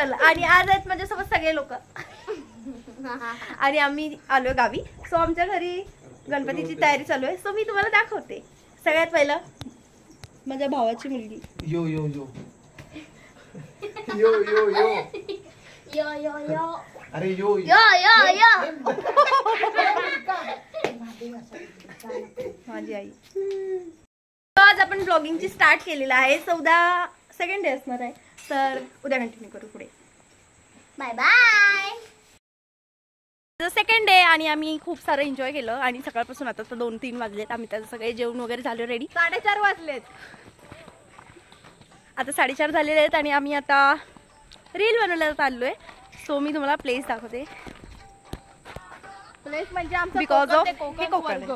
चल आणि आज आहेत माझ्यासोबत सगळे लोक आणि आम्ही आलोय गावी. सो आमच्या घरी गणपतीची तयारी चालू आहे. सो मी तुम्हाला दाखवते. सगळ्यात पहिलं माझ्या भावाची मुलगी. यो यो यो यो यो यो यो यो यो अरे यो यो यो यो माझी आई. आज आपण ब्लॉगिंगची स्टार्ट केलेला आहे. 14 सेकंड डे असणार आहे. तर उद्या कंटिन्यू करू पुढे. Bye bye. सेकंड डे आणि आम्ही खूप सारं एन्जॉय केलं आणि सकाळपासून आता तर 2-3 वाजलेत. आम्ही त्याचं सगळे जेवण वगैरे झालो रेडी. 4:30 वाजलेत. आता 4:30 झालेले आहेत आणि आम्ही आता रील बनवायला चाललोय. सो मी तुम्हाला प्लेस दाखवते. प्लेस म्हणजे आमचं बिकॉज ऑफ कोकण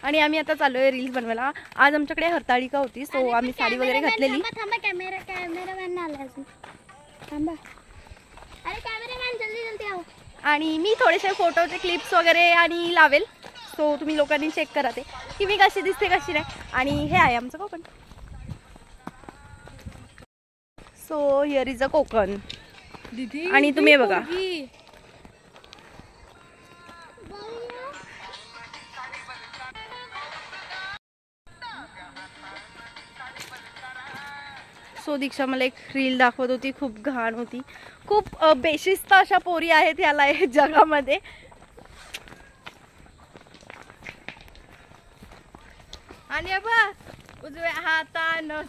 आणि आम्ही आता चाललोय रील्स बनवायला. आज आमच्याकडे हरताळिका होती. सो आम्ही साडी वगैरे घातलेली. थांबा कॅमेरामॅन आला अजून. थांबा. अरे कॅमेरामॅन जल्दी जल्दी आओ. आणि मी थोडेसे फोटोचे क्लिप्स वगैरे आणि लावेल. सो तुम्ही लोकांनी चेक करा ते की मी कशी दिसते कशी नाही. आणि हे आहे आमचं Konkan. So here is a Konkan. आणि तुम्ही बघा सो दीक्षा मला एक रील दाखवत होती. खूप घाण होती. खूप बेशिस्त अशा पोरी आहेत याला जगामध्ये. आणि बघ उजव्या हातानं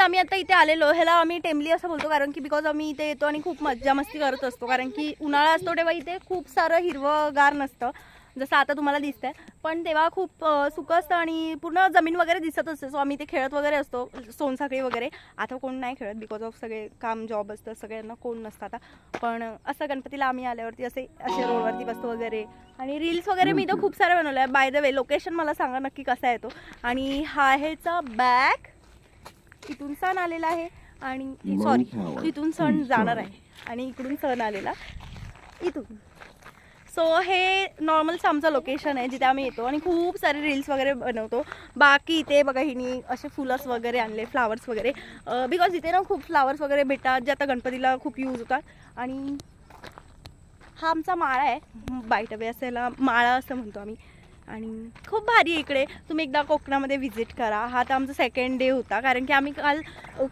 आम्ही आता इथे आलेलो. ह्याला आम्ही टेंबली असं बोलतो कारण की बिकॉज आम्ही इथे येतो आणि खूप मज्जा मस्ती करत असतो. कारण की उन्हाळा असतो तेव्हा इथे खूप सारं हिरवंगार नसतं जसं आता तुम्हाला दिसतंय. पण तेव्हा खूप सुकं असतं आणि पूर्ण जमीन वगैरे दिसत असते. सो आम्ही इथे खेळत वगैरे असतो. सोनसाखळी वगैरे. आता कोण नाही खेळत बिकॉज ऑफ सगळे काम जॉब असतं. सगळ्यांना कोण नसतं आता. पण असं गणपतीला आम्ही आल्यावरती असे रोडवरती बसतो वगैरे. आणि रील्स वगैरे मी तर खूप सारे बनवल्या. बाय द वे लोकेशन मला सांगा नक्की कसा आहे तो. आणि हा ह्याचा बॅग इथून सण आलेला आहे आणि सॉरी इथून सण जाणार आहे आणि इकडून सण आलेला इथून. सो हे नॉर्मलचं आमचं लोकेशन आहे जिथे आम्ही येतो आणि खूप सारे रील्स वगैरे बनवतो. बाकी इथे बघा हिनी असे फुलर्स वगैरे आणले फ्लावर्स वगैरे बिकॉज इथे ना खूप फ्लावर्स वगैरे भेटतात जे आता गणपतीला खूप यूज होतात. आणि हा आमचा माळा आहे. बाय वे असायला माळा असं म्हणतो आम्ही. आणि खूप भारी इकडे. तुम्ही एकदा कोकणामध्ये व्हिजिट करा. हा तर आमचा सेकंड डे होता कारण की आम्ही काल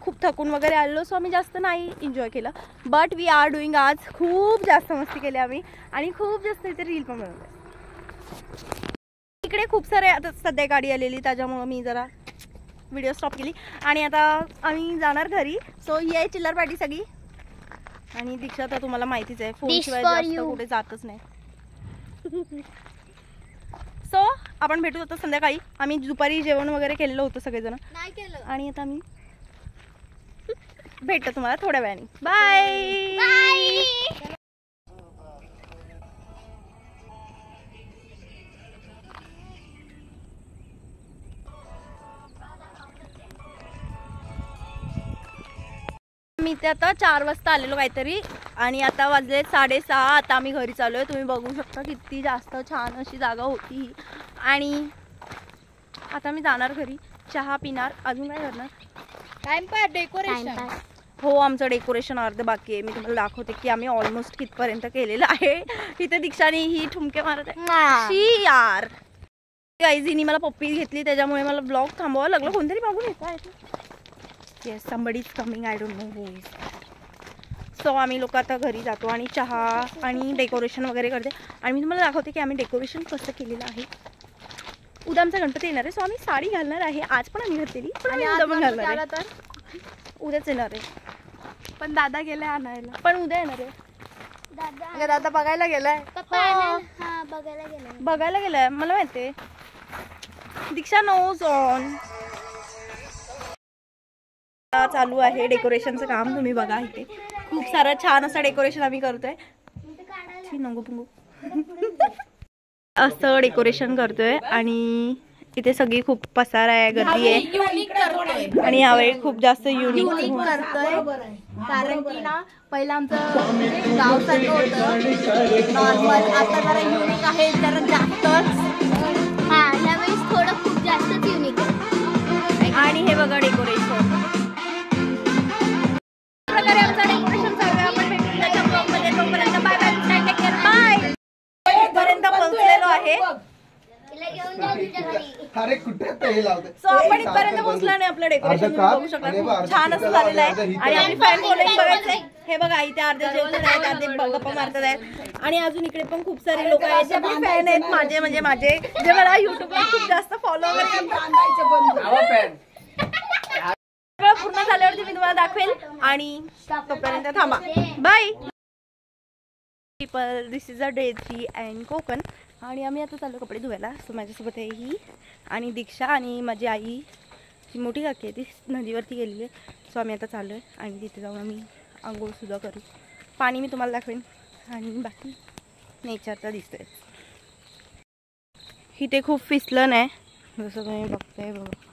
खूप थकून वगैरे आलो. सो आम्ही जास्त नाही एन्जॉय केलं. बट वी आर डुईंग आज खूप जास्त मस्ती केली आम्ही आणि खूप जास्त इथे रील पण बनवले. इकडे खूप सारे आता सध्या गाडी आलेली त्याच्यामुळं मी जरा व्हिडिओ स्टॉप केली. आणि आता आम्ही जाणार घरी. सो ही आहे चिल्लर पार्टी सगळी. आणि दीक्षा तर तुम्हाला माहितीच आहे फोनशिवाय जास्त कुठे जातच नाही. सो आपण भेटू होतो संध्याकाळी. आम्ही दुपारी जेवण वगैरे केलेलं होतं सगळेजण आणि आता आम्ही भेटतो तुम्हाला थोड्या वेळाने. बाय. मी इथे आता 4 वाजता आलेलो काहीतरी आणि आता वाजले 6:30. आता आम्ही घरी चालू आहे. तुम्ही बघू शकता किती जास्त छान अशी जागा होती. आणि आता मी जाणार घरी. चहा पिणार. अजून काय करणार. Timepass decoration. हो आमचं डेकोरेशन अर्ध बाकी आहे. मी तुम्हाला दाखवते की आम्ही ऑलमोस्ट कितपर्यंत केलेलं आहे. इथे दीक्षाने ही ठुमके मारत आहे यार. गाईजीनी मला पप्पी घेतली त्याच्यामुळे मला ब्लॉग थांबवावं लागलं. कोणतरी मागून येत आहे. Yes somebody is coming. I don't know who is. So आम्ही लोक आता घरी जातो आणि चहा आणि डेकोरेशन वगैरे करते. आणि मी तुम्हाला दाखवते की आम्ही डेकोरेशन कसं केलेलं आहे. उद्या आमचा गणपती येणार आहे. सो आम्ही साडी घालणार आहे. आज पण आम्ही घातलेली आणि उद्या पण घालणार आहे. तर उद्याच येणार आहे. पण दादा गेलाय आणायला. पण उद्या येणार आहे. दादा बघायला गेलाय. बघायला गेलाय मला माहिती आहे. दीक्षा नोज ऑन. चालू आहे डेकोरेशनचं काम. तुम्ही बघा इथे खूप सारं छान असं डेकोरेशन आम्ही करतोय. असं डेकोरेशन करतोय आणि इथे सगळी खूप पसारा आहे गर्दी आहे. आणि यावेळी खूप जास्त युनिक करतोय कारण की ना पहिलं आमचं गाव सारखं होतं नॉर्मल. आता जरा युनिक आहे जरा जास्तच. यावेळेस थोडं खूप जास्तच युनिक आहे. आणि आणि हे बघा डेकोरेशन. प्रकारे आमचं डेकोरेशन चालू आहे. आपण भेटू त्याच्या ब्लॉगमध्ये. तोपर्यंत bye bye, take care, bye. इथपर्यंत पोहोचलेलो आहे. अरे कुठे ते लावते. सो आपण इथपर्यंत पोहोचलो आणि आपलं डेकोरेशन बघू शकता. खूप छान असं झालेलं आहे. आणि आपली फॅन फॉलोइंग बघायचंय. हे बघा इथे अर्धे जेवतात आहेत, अर्धे गप्पा मारतात आहेत. आणि अजून इकडे पण खूप सारे लोक आहेत जे आपले फॅन आहेत. माझे जे मला युट्यूबला खूप जास्त फॉलो करतात. पूर्ण झाल्यावरती मी तुम्हाला दाखवेल. आणि तोपर्यंत थांबा. By people. This is a day 3 and Konkan. आणि आम्ही आता चाललो कपडे धुवायला. सो माझ्यासोबत आहे ही आणि दीक्षा आणि माझी आई जी मोठी काकी आहे ती नदीवरती गेलेली आहे. सो आम्ही आता चाललो आहे आणि तिथे जाऊन आम्ही आंघोळसुद्धा करू. पाणी मी तुम्हाला दाखवेन. आणि बाकी नेचरचा दिसतोय. इथे खूप फिसलन आहे जसं तुम्ही बघताय. बघा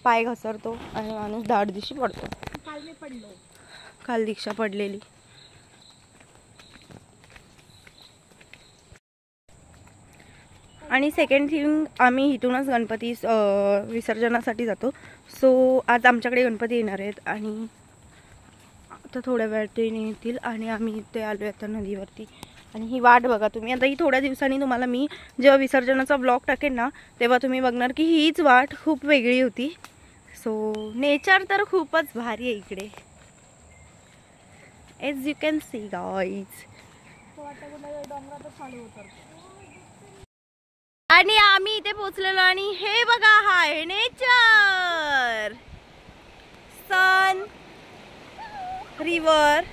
पाय घसरतो आणि माणूस दाट दिवशी पडतो. काल दीक्षा पडलेली. आणि सेकंड थिंग आम्ही इथूनच गणपती विसर्जनासाठी जातो. सो आज आमच्याकडे गणपती येणार आहेत आणि आता थोड्या वेळात ते येतील. आणि आम्ही इथे आलो आहे आता नदीवरती. आणि ही वाट बघा तुम्ही. आता ही थोड्या दिवसांनी तुम्हाला मी जेव्हा विसर्जनाचा ब्लॉग टाकेन ना तेव्हा तुम्ही बघणार की हीच वाट खूप वेगळी होती. सो नेचर तर खूपच भारी आहे इकडे. As you can see guys. आणि आम्ही इथे पोहोचलेलो आणि हे बघा हा आहे नेचर. सन, रिव्हर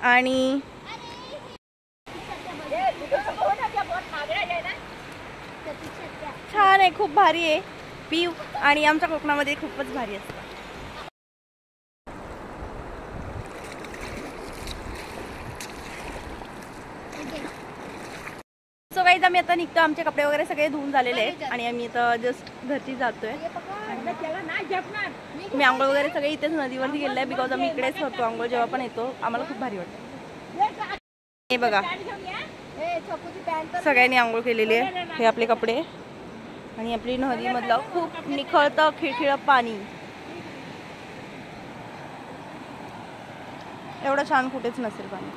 आणि छान आहे. खूप भारी आहे व्ह्यू. आणि आमच्या कोकणामध्ये खूपच भारी असतं. सो गाईज आम्ही आता निघतो. आमचे कपडे वगैरे सगळे धुवून झालेले आहेत आणि आम्ही आता जस्ट घरची जातोय. मी आंघोळ वगैरे सगळे इथेच नदीवरती गेलेलं आहे. बिकॉज आम्ही इकडेच होतो आंघोळ जेव्हा पण येतो. आम्हाला खूप भारी वाटतं. हे बघा सगळ्यांनी आंघोळ केलेली आहे. हे आपले कपडे आणि आपली नदीमधलं खूप निखळतं खिळखिळ पाणी. एवढं छान कुठेच नसेल पाणी.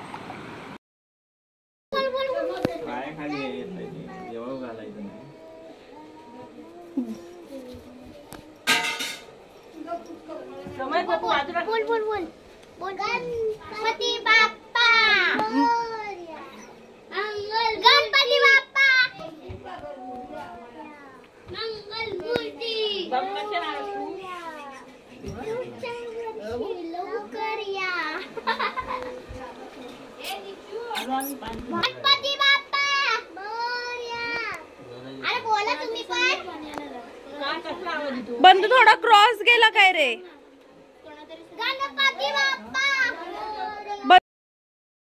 गणपती बाप्पा गणपती बाप्पा मंगल मूर्ती लवकर या. गणपती बाप्पा अरे बोला तुम्ही पण. बंधू थोडा क्रॉस गेला काय रे. गणपती बाप्पा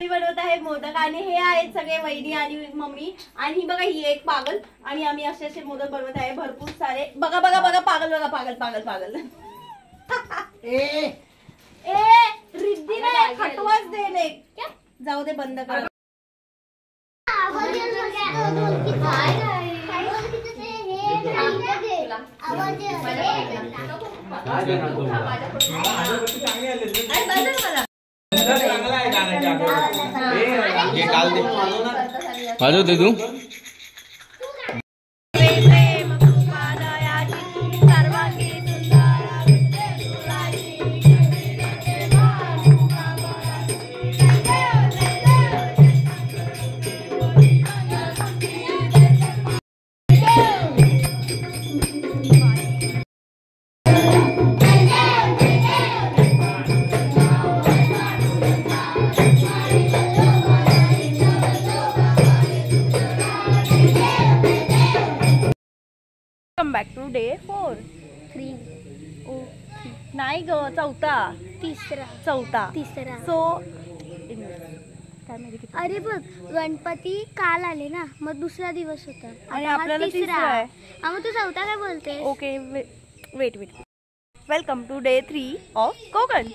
बनवत आहे मोदक. आणि हे आहेत सगळे वहिनी आणि मम्मी. आणि बघा ही एक पागल. आणि आम्ही असे असे मोदक बनवत आहे भरपूर सारे. बघा बघा बघा पागल. बघा पागल पागल पागल. ए रिद्धी नाही खटवाच देणे. जाऊ दे बंद कर. वाजव दे तू. बॅक टू डे 4 नाही ग चौथा. तिसरा. सो अरे बघ गणपती काल आले ना मग दुसरा दिवस होता आणि आपल्याला तिसरा आहे. मग तू चौथा काय बोलते. Okay wait. Welcome to day 3 of Konkan.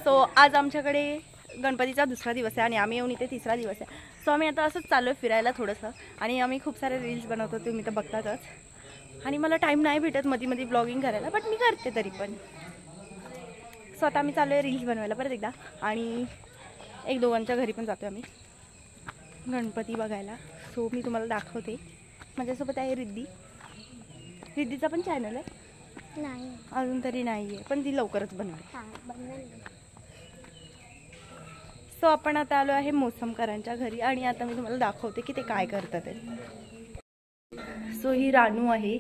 So आज आमच्याकडे गणपतीचा दुसरा दिवस आहे आणि आम्ही येऊन इथे तिसरा दिवस आहे. सो आम्ही आता असंच चालू आहे फिरायला थोडंसं. आणि आम्ही खूप सारे रील्स बनवतो तुम्ही तर बघतातच. आणि मला टाईम नाही भेटत मध्ये मध्ये ब्लॉगिंग करायला, बट मी करते तरी पण. सो आता आम्ही चालू आहे रील्स बनवायला परत एकदा, आणि एक दोघांच्या घरी पण जातो आम्ही गणपती बघायला. सो मी तुम्हाला दाखवते. माझ्यासोबत आहे रिद्धी. रिद्धीचा पण चॅनल आहे? नाही अजून तरी नाही आहे, पण ती लवकरच बनवेल. सो आपण आता आलो आहे मोसमकरांच्या घरी, आणि आता मी तुम्हाला दाखवते की ते काय करतात ते. सो ही रानू आहे.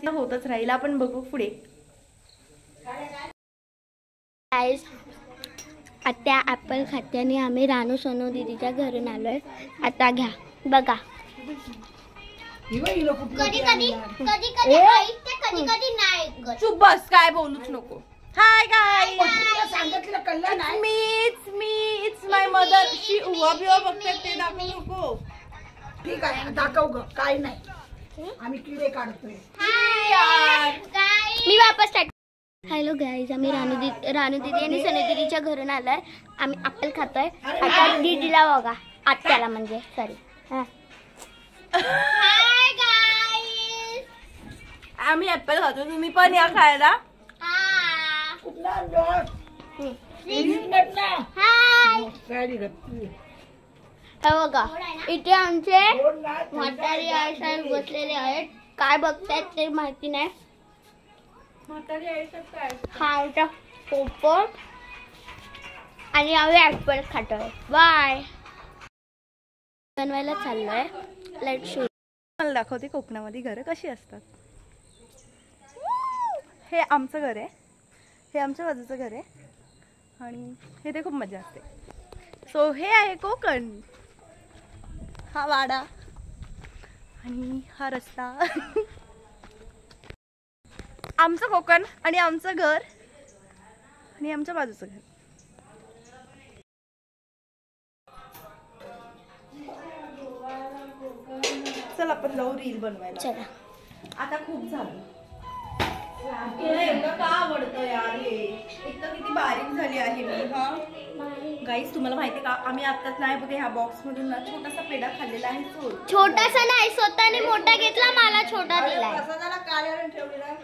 होतच राहील, आपण बघू पुढे. आता ॲपल खात्याने आम्ही रानू सोनू दीदीच्या घरून आलोय. आता घ्या बघा. कधी कधी नाही. चुप बस, काय बोलूच नको. Hi guys, it's my mother. She उवा बिवा बघतात ते दाखवू नको. ठीक आहे, दाखव ग. काय नाही, आम्ही किडे काढतोय. मी वापस टाक. हॅलो गाईज, आम्ही रानू दीदी आणि सोनू दीदीच्या घरून आलोय. आम्ही ॲपल खातोय. आता दीदीला बघा, आत्याला म्हणजे सॉरी. हाय गाईज, आम्ही ॲपल खातो, तुम्ही पण या खायला. बघा इथे आमचे म्हातारी आई साहेब बसलेले आहेत. काय बघतायत ते माहिती नाही. हा आमचा पोपट, आणि आम्ही ॲपल खातोय. बाय. बनवायला चाललोय. Let's show. मला दाखवते कोकणामध्ये घरं कशी असतात. हे आमचं घर आहे, हे आमच्या बाजूचं घर आहे, आणि हे ते खूप मजा असते. सो हे आहे कोकण. हा वाडा आणि हा रस्ता. आमचं कोकण आणि आमचं घर आणि आमच्या बाजूचं घर. चल आपण जाऊ रील बनवायला. चला. आता खूप झालं. तुला एवढं का आवडतं यार हे? एक तर किती बारीक झाली आहे मी. हा गाईस, तुम्हाला माहिती का, आम्ही आत्ताच नाही बघा ह्या बॉक्स मधून ना छोटासा पेढा खाल्लेला आहे. छोटासा नाही, स्वतःने मोठा घेतला, मला छोटा दिलाय.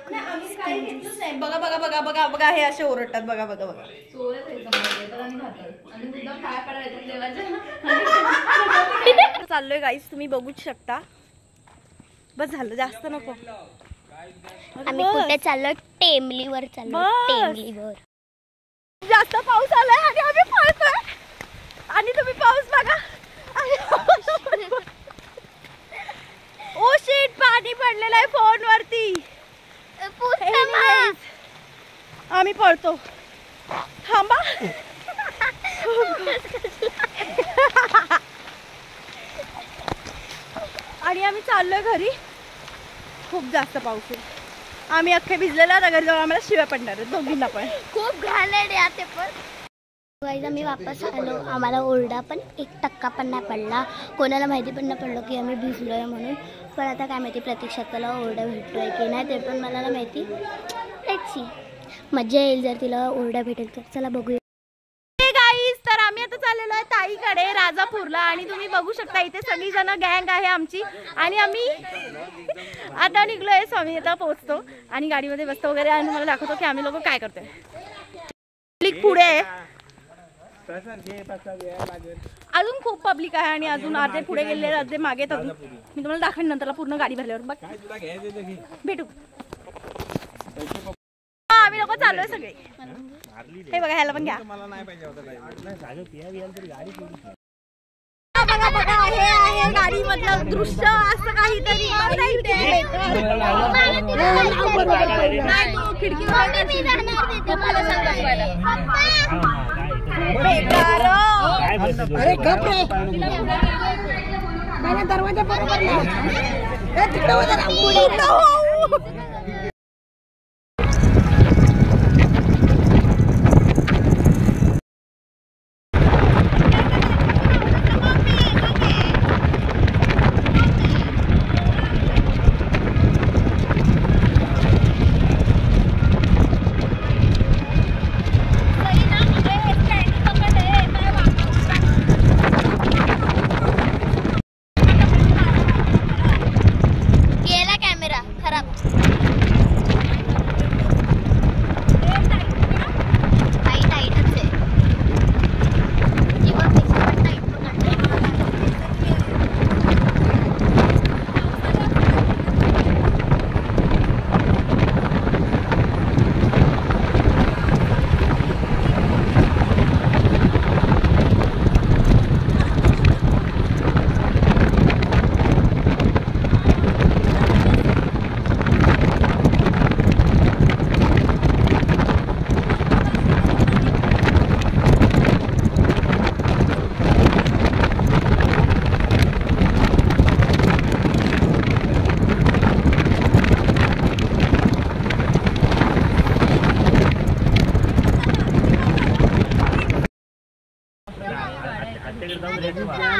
नाही, आम्ही काही घेतलंच नाही. बघा बघा बघा बघा बघा, हे असे ओरडतात. बघा बघा बघा. चाललोय गाईस, तुम्ही बघूच शकता. बस झालं, जास्त नको. आम्ही कुठे चाललो? टेमलीवर चाललो. टेमलीवर जास्त पाऊस आलाय आणि आम्ही पळतोय, आणि तुम्ही पाऊस बघा. ओ शिट, पाणी पडलेलं आहे फोन वरती. आम्ही पळतो. थांबा. आणि आम्ही चाललोय घरी. खूप जास्त पाऊस आहे. आम्ही अख्खे भिजलेला आता घरी जाऊन आम्हाला शिव्या पडणार आहेत दोघींना पण. खूप घाणेरडे आहे पण. गाईज, आम्ही वापस आलो. आम्हाला ओरडा पण 1% पण नाही पडला. कोणाला माहिती पण नाही पडलं की आम्ही भिजलोय म्हणून. पण आता काय माहिती प्रतीक्षाला ओरडा भेटतोय की नाही, ते पण मला नाही माहिती. Let's see. मजा येईल जर तिला ओरडा भेटेल तर. चला बघूया. तर आम्ही आता चाललेलो आहे ताईकडे राजापूरला, आणि तुम्ही बघू शकता इथे सगळी जण गँग आहे आमची. आणि आम्ही आता निघलोय. स्वामी आता पोहोचतो आणि गाडीमध्ये बसतो वगैरे, आणि मला दाखवतो की आम्ही लोक काय करतोय. पुढे अजून खूप पब्लिक आहे, आणि अजून अर्धे पुढे गेलेले, अर्धे मागे. अजून मी तुम्हाला दाखवेन नंतरला पूर्ण गाडी भरल्यावर. बघ, भेटू. आम्ही लोक चाललोय सगळे. हे बघा, ह्याला पण घ्या. बघा बघा, हे आहे गाडी मधलं दृश्य. असं काहीतरी दरवाजा बरोबर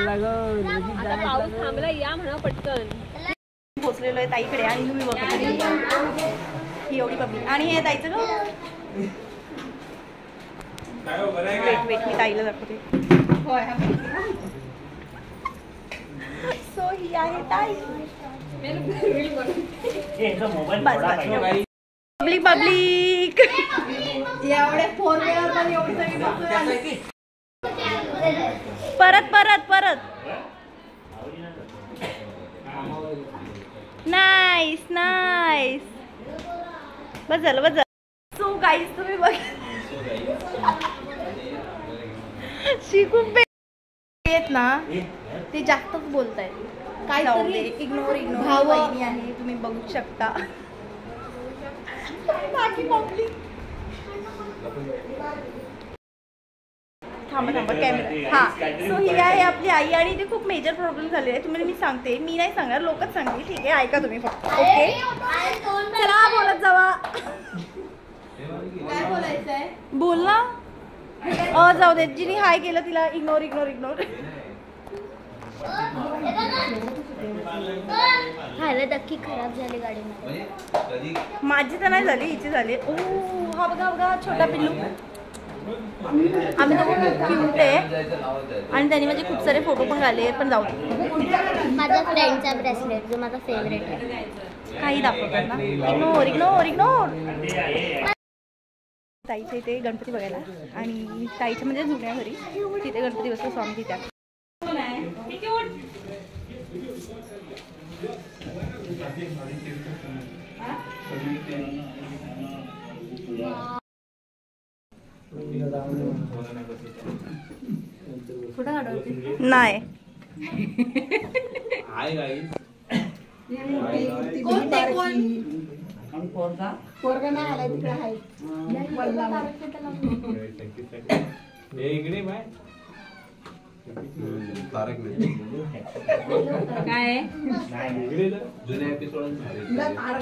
पाऊस थांबला या म्हणा पटकन. पोचलेलो आहे ताईकडे आणि तुम्ही बघा ही एवढी पब्लिक आणि हे ताईचं का वेट मी ताईला दाखवते. सो ही आहे ताई. पब्लिक पब्लिक एवढे 4 व्हीलर पण एवढी सगळी परत परत परत. नाईस नाईस बस झालं बस झालं. सो गाईज तुम्ही बघ खूप येत ना ते जास्तच बोलताय काहीतरी इग्नोर इग्नोर वहिनी आहे तुम्ही बघू शकता. बाकी पब्लिक थांबा थांबा कॅमेरा. हा सो ही आहे आपली आई आणि ते खूप मेजर प्रॉब्लेम झालेले आहे. तुम्हाला मी सांगते मी नाही सांगणार लोकच सांगते ठीक आहे ऐका तुम्ही फक्त. ओके चला बोलत जावा. काय बोलायचंय बोल ना. जाऊ दे जिने हाय केलं तिला इग्नोर इग्नोर इग्नोर. हायवे नक्की खराब झाली गाडी माझी तर नाही झाली हिची झाली. ओ हा बघा बघा छोटा पिल्लू. आम्ही तो खूप क्यूट आहे आणि त्यांनी माझे खूप सारे फोटो पण काढले पण जाऊ दे. माझ्या फ्रेंडचा ब्रेसलेट जो माझा फेवरेट आहे. काही दाखवतात ना इग्नोर इग्नोर इग्नोर. ताईच्या इथे गणपती बघायला आणि ताईच्या म्हणजे जुन्या घरी तिथे गणपती बसतो स्वामी तिथे. नाही पोरगा नाही आलाय तिकडे आहे काय जुन्या एपिसोड तारक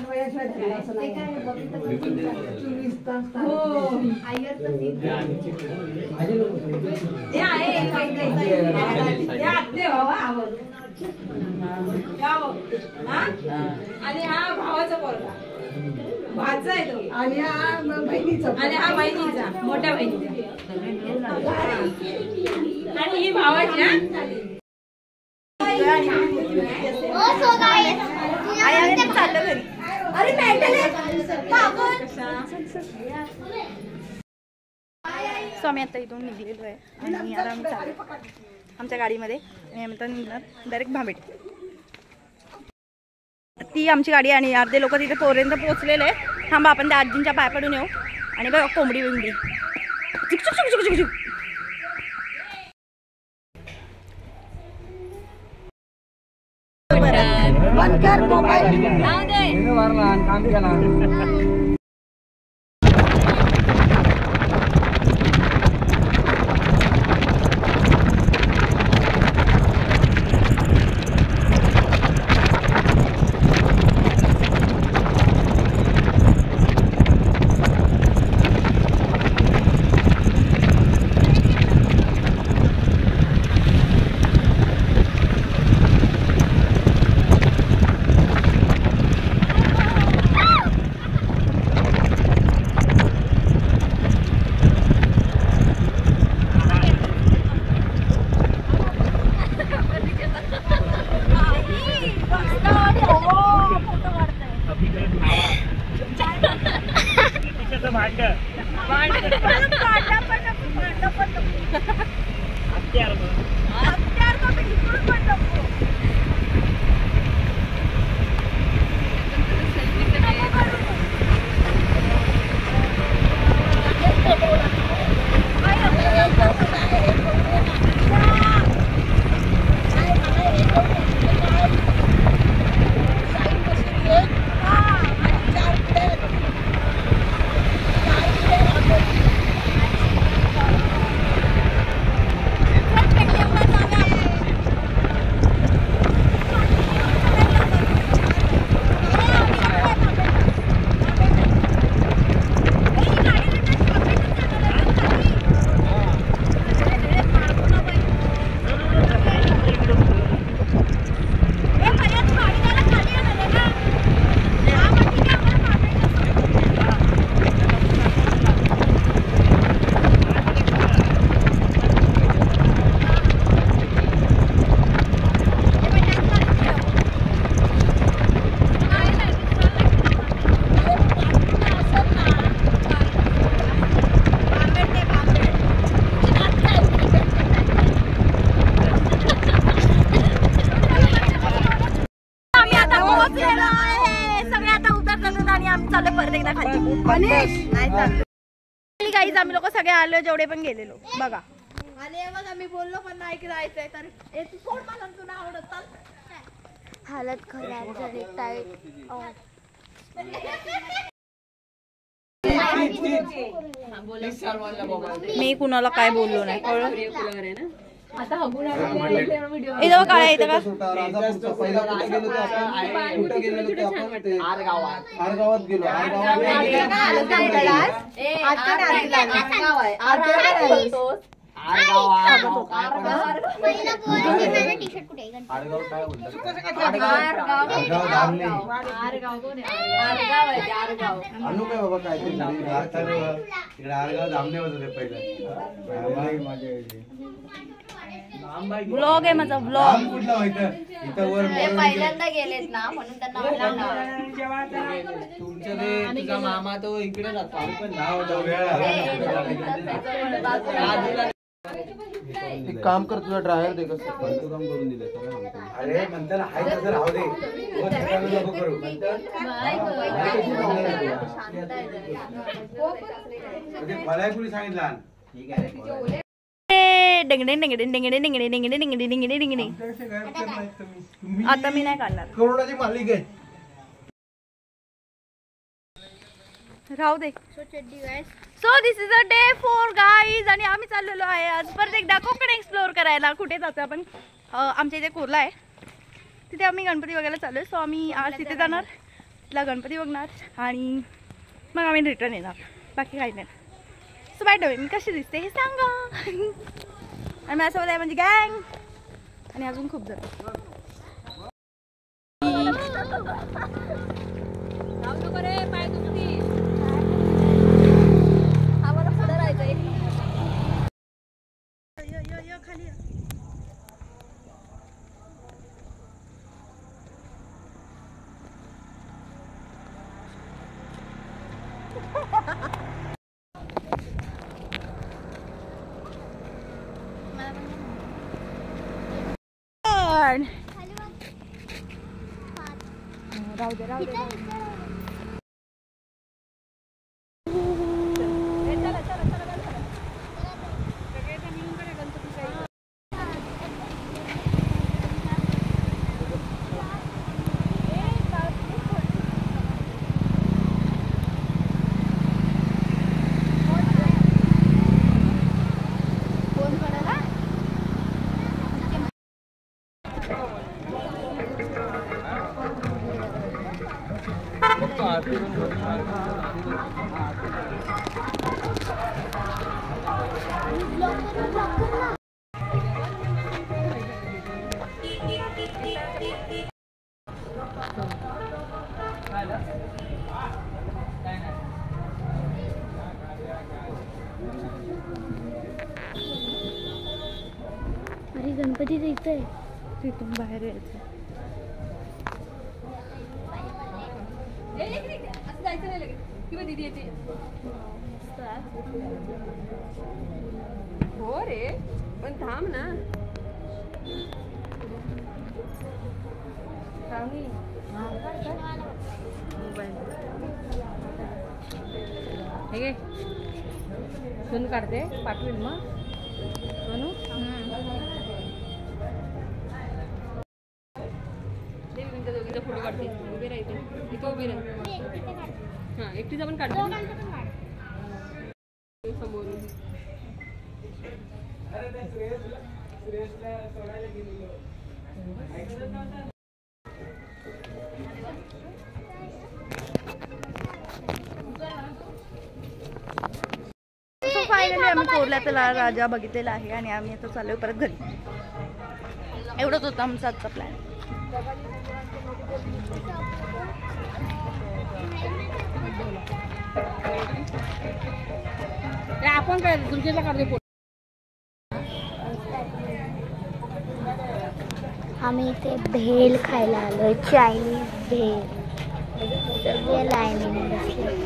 आणि हा भावाचा पोरगा भाचा आहे तो आणि हा बहिणीचा आणि हा बहिणीचा मोठ्या बहिणीचा आणि ही भावाची. चाललं घरी. सो आम्ही आता इथून निघलेलो आहे आणि आता आम्ही चाललो आमच्या गाडीमध्ये आणि आम्ही आता निघणार डायरेक्ट भांबेड. ती आमची गाडी आणि अर्धे लोक तिथे पोरेंत पोहोचलेले आहे. थांबा आपण त्या आजींच्या पाय पडून येऊ आणि बघा कोंबडी बिंबडी झुक झुक झुक झुक झुक. बनकर मोबाईल सगळे आलो जेवढे पण गेलेलो बघा. आणि बघा मी बोललो पण नाही की जायचंय तर तू सोड मला तुला आवडत चाल. हालत खराब झाली टाईट. मी कुणाला काय बोललो नाही कळलं. इथं काय इथं का आरगावात गेलो. आणू काय बाबा काय ते इकडे आरगाव धामणे होत पहिलं. ब्लॉग आहे माझा ब्लॉग. कुठला व्हायचं इथं वर पहिल्यांदा गेलेत ना म्हणून त्यांना तुमच्या ते तुझा मामा तो इकडे जातो. पण नाव एक काम कर तुझा ड्रायव्हर दे कसं काम करून दिलं. अरे म्हणताना हाय तसं राहू दे. नको करू मला कुणी सांगितलं. ठीक आहे डिंगडे डिंगडे डिंगडे डिंगडे डिंगडे डिंगडे डिंगडे डिंगडे. आता मी नाही काढणार. करोडाची मालिक आहे. राहू दे. So this is a day 4 guys आणि आम्ही चाललेलो आहे आज परत एकदा कोकण एक्सप्लोअर करायला. कुठे जातो आपण आमच्या इथे कोरला आहे तिथे आम्ही गणपती बघायला चालू आहे. सो आम्ही आज तिथे जाणार तिथला गणपती बघणार आणि मग आम्ही रिटर्न येणार. बाकी काही नाही. सो बाय डवे मी कशी दिसते हे सांगा. आणि माझ्यासोबत आहे म्हणजे गँग आणि अजून खूप जण. राहू दे राहू दे. अरे गणपती जायचंय तिथून बाहेर यायचं. हो रे पण थांब ना. हे सोनू काढते पाठवेल मग सोनू. दोघीचा फोटो काढते. उभे राहते इथे उभे राहते. हा एकटीचा पण काढते समोरून. सो फायनली आम्ही कोरल्याचा राजा बघितलेला आहे आणि आम्ही आता चाललोय परत घरी. एवढंच होतं आमचा आजचा प्लॅन. आपण काय तुमच्याला काढतो. आम्ही इथे भेल खायला आलोय. चायनीज भेल. सगळे लाईनीने बसले.